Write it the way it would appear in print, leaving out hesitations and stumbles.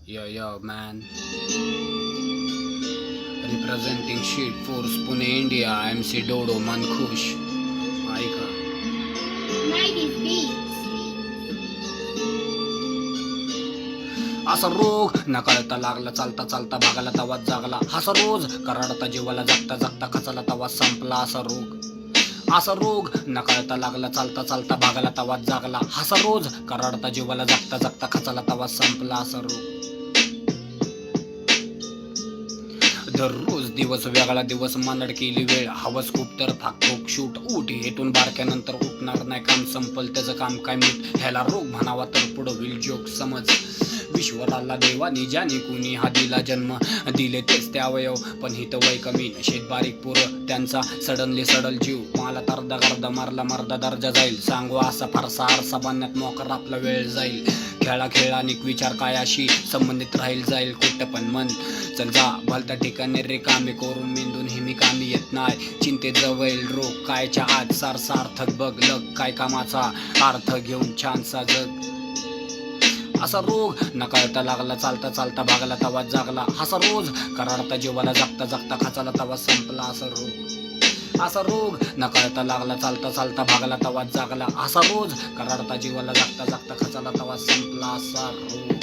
Yo, man. Representing Sheet Force Pune, India. MC Dodo Mankush. ऐका. असा रोग नकळता लागला, चालता चालता भागाला तवाच जागला. असा रोज कराडता जीवाला, जगता जगता खचाला तवाच संपला. असा रोग नकळता लागला, चालता चालता भागाला तवाच जागला. असा रोज कराडता जीवाला, जगता जगता खचाला तवाच संपला. असा रोग दररोज दिवस वेगळा दिवस, मानड केली वेळ, हवस खूप तर फाक शूट उठ. हेतून बारक्यानंतर उठणार नाही, काम संपल त्याचं काम काय मीठ. ह्याला रोग म्हणावा तर पुढं होईल जोक. समज विश्वराला देवानी ज्याने कुणी हा दिला जन्म, दिले तेच ते अवयव, पण हित वय कमी. शेत बारीक पोरं त्यांचा सडनली सडल जीव. मला तरदा गर्दा मारला मर्दा दर्जा जाईल. सांगू असा फारसा आरसा बांधण्यात मोकर आपला वेळ जाईल. खेळानिक विचार कायाशी संबंधित राहील जाईल. कुठं पण मन चल जा भलत्या ठिकाणी रिकामी करून मेंदून हिमी कामी येत नाही. चिंतेत जवळ रोग कायच्या आत सार्थक बघ लग, काय कामाचा अर्थ घेऊन छानसा जग. असा रोग नकळता लागला, चालता चालता भागाला तवाच जागला. असा रोज कराडता जीवाला, जगता जगता खचाला तवाच संपला. असा रोग नकळता लागला, चालता चालता भागाला तवाच जागला. असा रोज कराडता जीवाला, जगता जगता खचाला तवाच संपला. असा रोग.